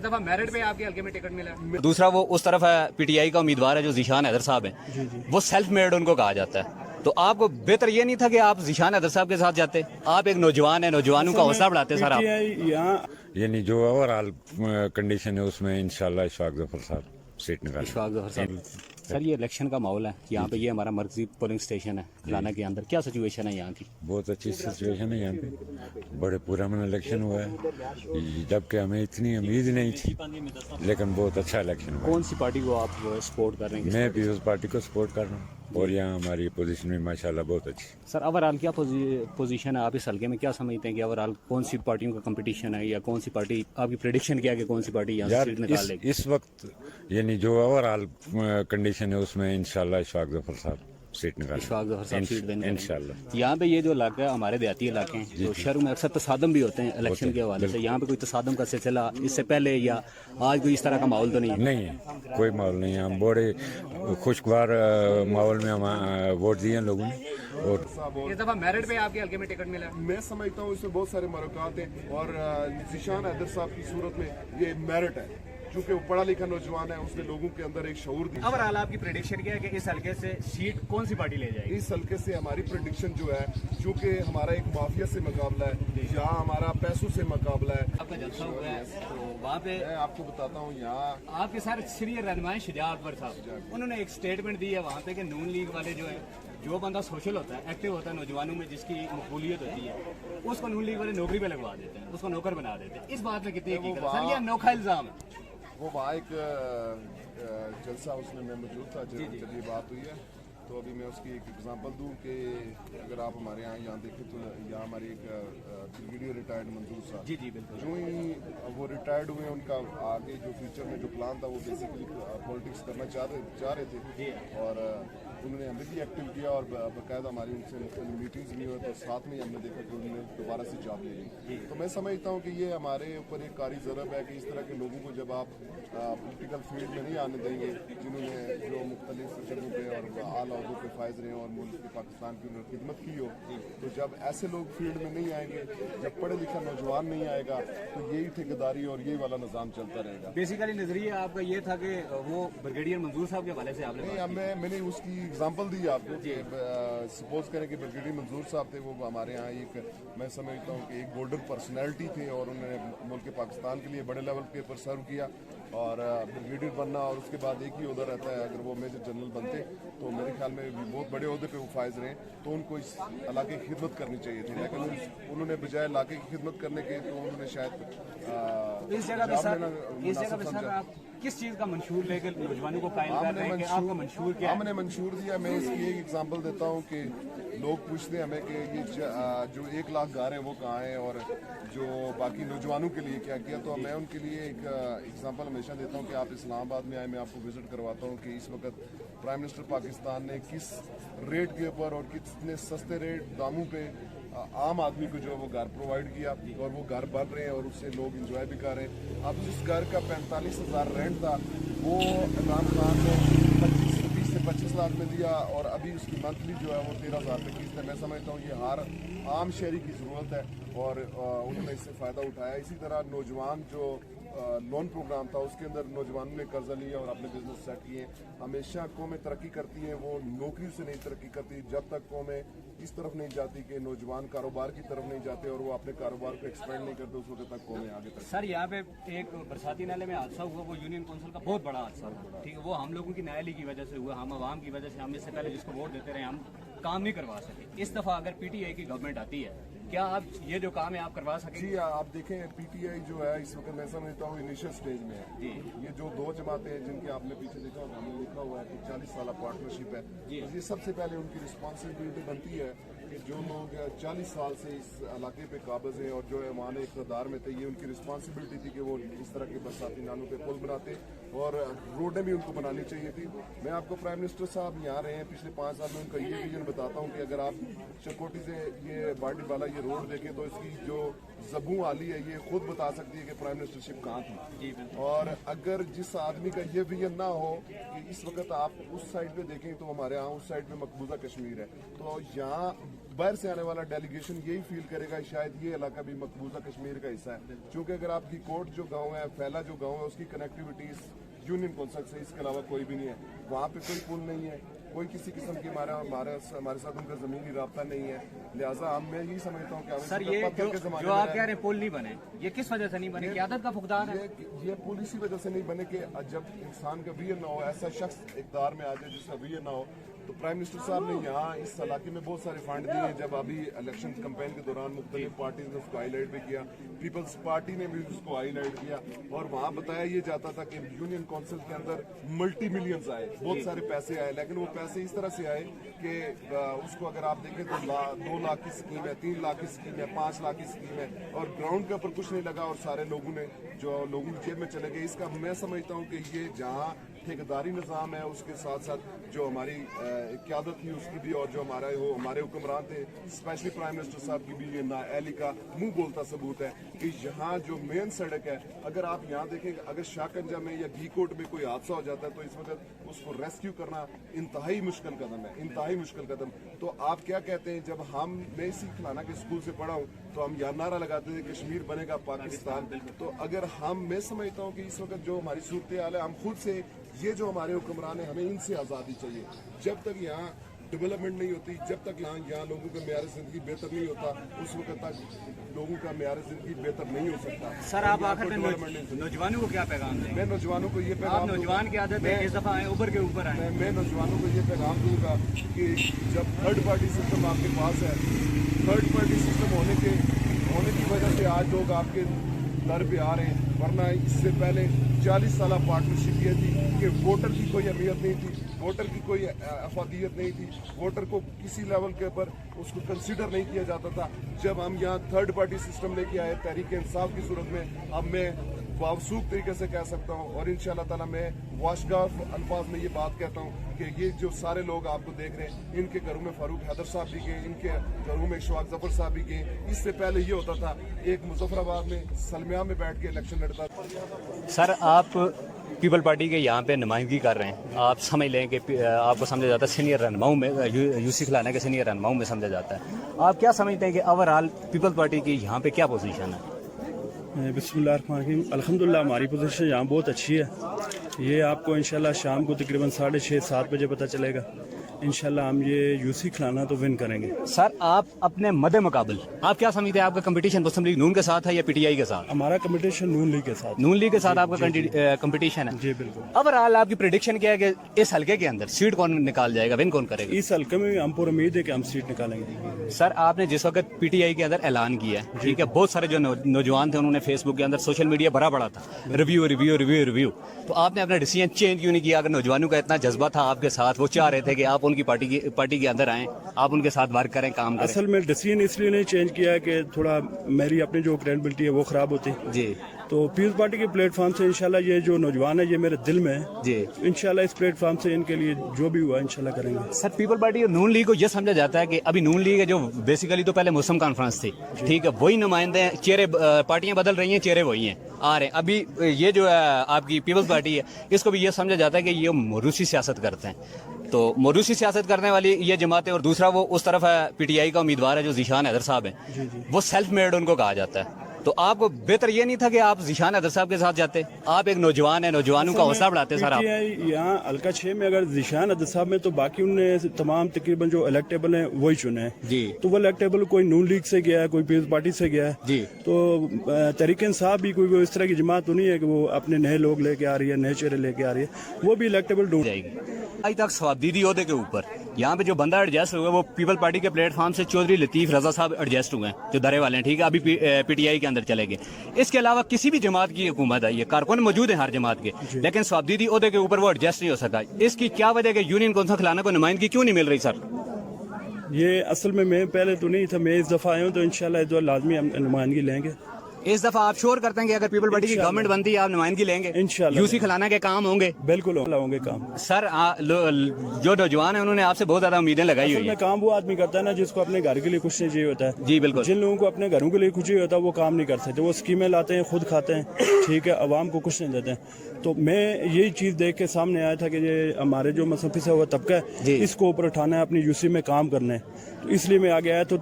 इस दफा मेरिट पे आपके हल्के में टिकट मिला। दूसरा वो उस तरफ है पीटीआई का उम्मीदवार है जो ज़ीशान हैदर साहब हैं, वो सेल्फ मेड उनको कहा जाता है। तो आपको बेहतर ये नहीं था कि आप ज़ीशान हैदर साहब के साथ जाते? आप एक नौजवान है, नौजवानों का हौसला बढ़ाते सर आप। यानी जो ओवरऑल कंडीशन है उसमें इंशाल्लाह इशफाक जफर साहब सीट निकालेंगे। इशफाक जफर साहब। सर ये इलेक्शन का माहौल है, यहाँ पे ये हमारा मरकजी पोलिंग स्टेशन है लाना के अंदर, क्या सिचुएशन है यहाँ की? बहुत अच्छी सिचुएशन है यहाँ पे, बड़े पुरअमन इलेक्शन हुआ है, जबकि हमें इतनी उम्मीद नहीं थी, लेकिन बहुत अच्छा इलेक्शन हुआ। कौन सी पार्टी को आप सपोर्ट कर रहे हैं? मैं पीपल्स पार्टी को सपोर्ट कर रहा हूँ और यहाँ हमारी पोजीशन भी माशाल्लाह बहुत अच्छी। सर ओवरऑल क्या पोजीशन है आप इस हल्के में, क्या समझते हैं कि ओवरऑल कौन सी पार्टियों का कंपटीशन है या कौन सी पार्टी, आपकी प्रेडिक्शन क्या है कि कौन सी पार्टी यहाँ से सीट निकाल लेगी? इस वक्त यानी जो ओवरऑल कंडीशन है उसमें इंशाल्लाह इशफाक जफर साहब सीट निकालेंगे। इशफाक जफर साहब सीट देंगे इंशाल्लाह। यहाँ पे ये जो इलाका है हमारे देहाती इलाके हैं, तो शहरों में अक्सर तसादम भी होते हैं इलेक्शन के हवाले से, यहाँ पे कोई तसादम का सिलसिला इससे पहले या आज कोई इस तरह का माहौल तो नहीं है? नहीं है, कोई माहौल नहीं है, हम बड़े खुशगवार माहौल में हम वोट दिए हैं लोगों ने। और इस दफा मेरिट पे आपके हल्के में टिकट मिला। मैं समझता हूँ इसमें बहुत सारे मरक़ात हैं और ज़ीशान हैदर साहब की सूरत में ये मेरिट है, क्योंकि वो पढ़ा लिखा नौजवान है, उसने लोगों के अंदर एक शऊर दी। ओवरऑल आपकी प्रेडिक्शन क्या है कि इस हल्के से सीट कौन सी पार्टी ले जाएगी? इस हल्के से हमारी प्रेडिक्शन जो है, चूँकि हमारा एक माफिया से मुकाबला है, यहाँ हमारा पैसों से मुकाबला है। आपका जलसा हुआ है तो वहाँ पे मैं आपको बताता हूँ, यहाँ आपके सारे सीनियर रहनुमा शुजा अकबर साहब, उन्होंने एक स्टेटमेंट दी है वहाँ पे कि नून लीग वाले जो है, जो बंदा सोशल होता है, एक्टिव होता है नौजवानों में, जिसकी मकबूलियत होती है, उसको नून लीग वाले नौकरी पे लगवा देते हैं, उसको नौकर बना देते हैं। इस बात में कितनी हकीकत है? सर ये अनोखा इल्जाम है। वो वहाँ एक जलसा उसमें मैं मौजूद था जब ये बात हुई है, तो अभी मैं उसकी एक एग्जांपल दूं कि अगर आप हमारे यहाँ देखें तो यहाँ हमारी एक ब्रिगेडियर रिटायर्ड मंजूर साहब, जी जी बिल्कुल, जो ही वो रिटायर्ड हुए, उनका आगे जो फ्यूचर में जो प्लान था वो बेसिकली पॉलिटिक्स करना चाह रहे थे, और उन्होंने हमें भी एक्टिव किया और बाकायदा हमारी उनसे मीटिंग्स भी हुई, तो साथ में ही हमने देखा कि उन्होंने दोबारा से जॉब ले ली। तो मैं समझता हूँ कि ये हमारे ऊपर एक कारी ज़रब है कि इस तरह के लोगों को जब आप पॉलिटिकल फील्ड में नहीं आने देंगे, जिन्होंने जो मुख्तलिफ जगहों पे और आला अहदों पे फायज रहे और मुल्क के पाकिस्तान की उन्होंने खिदमत की हो, तो जब ऐसे लोग फील्ड में नहीं आएंगे, जब पढ़े लिखा नौजवान नहीं आएगा, तो यही ठेकेदारी और यही वाला निज़ाम चलता रहेगा। बेसिकली नजरिया आपका ये था कि वो ब्रिगेडियर मंजूर साहब के हवाले से आपने नहीं, मैंने उसकी एग्जांपल दी आपको कि सपोज करें कि ब्रिगेडियर मंजूर साहब थे, वो हमारे यहाँ एक, मैं समझता हूँ कि एक गोल्डन पर्सनैलिटी थे और उन्होंने मुल्क पाकिस्तान के लिए बड़े लेवल के पर सर्व किया, और ब्रिगेडियर बनना और उसके बाद एक ही ओहदा रहता है, अगर वो मेजर जनरल बनते तो मेरे ख्याल में भी बहुत बड़े ओहदे पे वो फायज रहे, तो उनको इस इलाके की खिदमत करनी चाहिए थी, लेकिन उन्होंने बजाय इलाके की खिदमत करने के तो उन्होंने शायद इस जगह पे सर आप किस चीज का मंशूर लेकर नौजवानों को कायल कर रहे हैं कि आपका मंशूर क्या है? हमने मंशूर दिया। मैं इसकी एक एग्जांपल देता हूँ कि लोग पूछते हैं हमें कि ये जो 1 लाख घर है वो कहाँ है और जो बाकी नौजवानों के लिए क्या किया, तो मैं उनके लिए एक एग्जांपल हमेशा देता हूँ कि आप इस्लामाबाद में आए, मैं आपको विजिट करवाता हूँ कि इस वक्त प्राइम मिनिस्टर पाकिस्तान ने किस रेट के ऊपर और कितने सस्ते रेट दामों पे आम आदमी को जो वो घर प्रोवाइड किया, और वो घर बन रहे हैं और उससे लोग इंजॉय भी कर रहे हैं। अब जिस घर का 45,000 रेंट था, वो इमरान खान ने 20 से 25 लाख में दिया, और अभी उसकी मंथली जो है वो 13,000 पे किस्त है। मैं समझता हूँ ये हर आम शहरी की ज़रूरत है और उन्होंने इससे फ़ायदा उठाया। इसी तरह नौजवान जो लोन प्रोग्राम था, उसके अंदर नौजवानों ने कर्जा लिया और अपने बिजनेस सेट किए। हमेशा कौमें तरक्की करती हैं, वो नौकरी से नहीं तरक्की करती जब तक कौमें इस तरफ नहीं जाती कि नौजवान कारोबार की तरफ नहीं जाते और वो अपने कारोबार को एक्सपेंड नहीं करते, उस वक्त तक कौमें आगे तक। सर यहाँ पे एक बरसाती नाले में हादसा हुआ, वो यूनियन काउंसिल का बहुत बड़ा हादसा था, ठीक है, वो हम लोगों की न्यायालय की वजह से हुआ, हम आवाम की वजह से, हम इससे पहले जिसको वोट देते रहे, हम काम नहीं करवा सके। इस दफा अगर पीटीआई की गवर्नमेंट आती है, क्या आप ये जो काम है आप करवा सकेंगे? जी, आप देखें पीटीआई जो है इस वक्त मैं समझता हूँ इनिशियल स्टेज में है। जी, ये जो 2 जमातें हैं जिनके आपने पीछे देखा होगा, हमें लिखा हुआ है कि 40 साल पार्टनरशिप है, तो ये सबसे पहले उनकी रिस्पॉन्सिबिलिटी बनती है कि जो लोग 40 साल से इस इलाके पे काबिज हैं और जो है वहाँ इक़्तिदार में थे, ये उनकी रिस्पॉन्सिबिलिटी थी कि वो इस तरह के बरसाती नालों पे पुल बनाते और रोडें भी उनको बनानी चाहिए थी। मैं आपको प्राइम मिनिस्टर साहब यहाँ रहे हैं पिछले 5 साल में, उनका ये विजन बताता हूँ कि अगर आप चकोटी से ये बाडी वाला ये रोड देखें तो इसकी जो ज़बू आली है ये खुद बता सकती है कि प्राइम मिनिस्टरशिप कहाँ थी। और अगर जिस आदमी का ये विजन ना हो कि इस वक्त आप उस साइड पे देखें तो हमारे यहाँ उस साइड पे मकबूजा कश्मीर है, तो यहाँ बाहर से आने वाला डेलीगेशन यही फील करेगा शायद ये इलाका भी मकबूजा कश्मीर का हिस्सा है, क्योंकि अगर आपकी कोट जो गांव है, फैला जो गांव है, उसकी कनेक्टिविटी यूनियन कौंसल से इसके अलावा कोई भी नहीं है, वहाँ पे कोई पुल नहीं है, कोई किसी किस्म की हमारे साथ उनका जमीनी राब्ता नहीं है, लिहाजा मैं यही समझता हूँ कि सर ये जो आप कह रहे हैं पुल नहीं बने, ये किस वजह से नहीं बने? आदत का फुकदार है? ये पुल इसी वजह से नहीं बने कि जब इंसान का विजन ना हो, ऐसा शख्स इक़्तिदार में आ जाए जिसका विजन ना हो, तो प्राइम मिनिस्टर साहब ने यहाँ इस इलाके में बहुत सारे फंड दिए हैं। जब अभी इलेक्शन कैंपेन के दौरान मुख्तलिफ पार्टीज ने उसको हाईलाइट भी किया, पीपल्स पार्टी ने भी उसको हाईलाइट किया, और वहाँ बताया ये जाता था कि यूनियन काउंसिल के अंदर मल्टी मिलियंस आए, बहुत सारे पैसे आए, लेकिन वो पैसे इस तरह से आए कि उसको अगर आप देखें तो 2 लाख की स्कीम है, 3 लाख की स्कीम है, 5 लाख की स्कीम है, और ग्राउंड के ऊपर कुछ नहीं लगा, और सारे लोगों ने जो लोगों की जेब में चले गए। इसका मैं समझता हूँ कि ये जहाँ ठेकेदारी निज़ाम है, उसके साथ साथ जो हमारी क़यादत थी उसकी भी, और जो हमारे हुक्मरान थे, स्पेशली प्राइम मिनिस्टर साहब की भी ये नाअहली का मुंह बोलता सबूत है कि यहाँ जो मेन सड़क है, अगर आप यहाँ देखें, अगर शाहकंजा में या घीकोट में कोई हादसा हो जाता है तो इस वक्त उसको रेस्क्यू करना इंतहाई मुश्किल कदम है, इंतहाई मुश्किल कदम। तो आप क्या कहते हैं, जब मैं इसी खिलाना के स्कूल से पढ़ा हूँ तो हम यहाँ नारा लगाते थे कश्मीर बनेगा पाकिस्तान। तो अगर मैं समझता हूँ कि इस वक्त जो हमारी सूरत हाल है, हम खुद से, ये जो हमारे हुक्मरान है, हमें इनसे आज़ादी चाहिए। जब तक यहाँ डेवलपमेंट नहीं होती, जब तक यहाँ लोगों का मेयार ज़िंदगी बेहतर नहीं होता, उस वक्त तक लोगों का मेयार ज़िंदगी बेहतर नहीं हो सकता। सर आप आखिर में नौजवानों को क्या पैगाम देंगे? मैं नौजवानों को ये पैगाम, नौजवान की आदत है इस दफा आए ऊपर के ऊपर आए, मैं नौजवानों को ये पैगाम दूंगा कि जब थर्ड पार्टी सिस्टम आपके पास है, थर्ड पार्टी सिस्टम होने की वजह से आज लोग आपके दर पे आ रहे हैं, वरना इससे पहले 40 साल पार्टनरशिप ये थी कि वोटर की कोई अहमियत नहीं थी, वोटर की कोई अफादियत नहीं थी, वोटर को किसी लेवल के ऊपर उसको कंसीडर नहीं किया जाता था। जब हम यहाँ थर्ड पार्टी सिस्टम लेके आए तहरीक इंसाफ की सूरत में, अब मैं बावसूख तरीके से कह सकता हूँ, और इंशाअल्लाह ताला मैं वाशगाफ अल्फाज में ये बात कहता हूँ कि ये जो सारे लोग आपको देख रहे हैं, इनके घरों में फारूक हैदर साहब भी गए, इनके घरों में इशफाक जफर साहब भी गए। इससे पहले ये होता था एक मुजफ्फराबाद में सलमिया में बैठ के इलेक्शन लड़ता था। सर आप पीपल पार्टी के यहाँ पे नुमाइंदगी कर रहे हैं, आप समझ लें कि आपको समझा जाता है सीनियर रहनुमाओं में, यूसी खिलाना के सीनियर रहनुमाओं में समझा जाता है। आप क्या समझते हैं कि ओवरऑल पीपल पार्टी की यहाँ पे क्या पोजीशन है? बिस्मिल्लाहिर्रहमानिर्रहीम, अल्हम्दुलिल्लाह हमारी पोजीशन यहाँ बहुत अच्छी है। ये आपको इंशाल्लाह शाम को तकरीबन 6:30-7 बजे पता चलेगा। इंशाल्लाह हम ये यूसी खिलाना तो विन करेंगे। सर आप अपने मदे मुकाबल आप क्या समझते हैं, आपका कंपटीशन मुस्लिम लीग नून के साथ है या पीटीआई के साथ? हमारा कंपटीशन नून लीग के साथ। नून लीग के साथ आपका कंपटीशन है? जी बिल्कुल। ओवरऑल आपकी प्रेडिक्शन क्या है कि इस हल्के के अंदर सीट कौन निकाल जाएगा, विन कौन करेगा? इस हल्के में हम पूरी उम्मीद है कि हम सीट निकालेंगे। सर आपने जिस वक्त पीटीआई के अंदर ऐलान किया है, ठीक है, बहुत सारे जो नौजवान थे उन्होंने फेसबुक के अंदर, सोशल मीडिया भरा पड़ा था, रिव्यू रिव्यू रिव्यू रिव्यू, तो आपने अपना डिसीजन चेंज क्यों नहीं किया? अगर नौजवानों का इतना जज्बा था आपके साथ, वो चाह रहे थे कि आप उनकी पार्टी के अंदर आएं, आप उनके साथ वर्क करें, काम करें। असल में डिसीजन इसलिए नहीं चेंज किया कि थोड़ा मेरी अपनी जो क्रेडिबिलिटी है वो खराब होती जी। तो पीपल्स पार्टी के प्लेटफॉर्म से इंशाल्लाह ये जो नौजवान है ये मेरे दिल में है जी, इंशाल्लाह इस प्लेटफॉर्म से इनके लिए जो भी हुआ इंशाल्लाह करेंगे। सर पीपल पार्टी और नून लीग को ये समझा जाता है कि अभी नून लीग है जो बेसिकली तो पहले मुस्लिम कॉन्फ्रेंस थी, ठीक है, वही नुमाइंदे, चेहरे, पार्टियां बदल रही हैं, चेहरे वही हैं, आ रहे हैं। अभी ये जो है आपकी पीपल्स पार्टी है, इसको भी ये समझा जाता है कि ये मोरूसी सियासत करते हैं, तो मोरूसी सियासत करने वाली ये जमात है। और दूसरा वो उस तरफ है पीटीआई का उम्मीदवार है जो ज़ीशान हैदर साहब हैं, वो सेल्फ मेड उनको कहा जाता है। तो आपको बेहतर ये नहीं था कि आप ज़ीशान हैदर साहब के साथ जाते? आप एक नौजवान है, नौजवानों का हौसला बढ़ाते सर आप। यहाँ हल्का 6 में अगर ज़ीशान हैदर साहब में, तो बाकी उनने तमाम तकरीबन जो इलेक्टेबल हैं वही चुने हैं जी। तो वो इलेक्टेबल कोई नून लीग से गया है, कोई पीपल्स पार्टी से गया है जी। तो तहरीक इंसाफ भी कोई इस तरह की जमात तो नहीं है कि वो अपने नए लोग लेके आ रही है, नए चेहरे लेके आ रही है, वो भी इलेक्टेबल ढूंढ जाएगी। आज तक सवाबदीदी ओहदे के ऊपर यहाँ पे जो बंदा एडजस्ट हुआ वो पीपल पार्टी के प्लेटफॉर्म से चौधरी लतीफ रजा साहब एडजस्ट हुए हैं, जो दरे वाले हैं, ठीक है, अभी पीटीआई के अंदर चले गए। इसके अलावा किसी भी जमात की हुकूमत आई है, कारकुन मौजूद है हर जमात के, लेकिन सवाबदीदी ओहदे के ऊपर वो एडजस्ट नहीं हो सका। इसकी क्या वजह है कि यूनियन कौंसिल खिलाना को नुमाइंदगी क्यों नहीं मिल रही सर? ये असल में मैं पहले तो नहीं था, मैं इस दफ़ा आया हूँ तो इंशाल्लाह इस दफ़ा लाजमी हम नुमाइंदगी लेंगे इस दफा आप श्योर करते हैं कि अगर पीपल पार्टी की गवर्नमेंट बनती है आप नुमाइंदगी लेंगे? इंशाल्लाह। यूसी खिलाना के काम होंगे? बिल्कुल होंगे काम। सर जो नौजवान है उन्होंने आपसे बहुत ज्यादा उम्मीदें लगाई हुई असल में है। काम वो आदमी करता है ना जिसको अपने घर के लिए कुछ नहीं चाहिए होता है। जी बिल्कुल। जिन लोगों को अपने घरों के लिए कुछ चाहिए होता है वो काम नहीं कर सकते, वो स्कीमें लाते हैं, खुद खाते हैं, ठीक है, आवाम को कुछ नहीं देते हैं। तो मैं यही चीज़ देख के सामने आया था कि ये हमारे जो मसफी से हुआ तबका है, इसको ऊपर उठाना है, अपनी यूसी में काम करना है, तो इसलिए मैं आगे आया। तो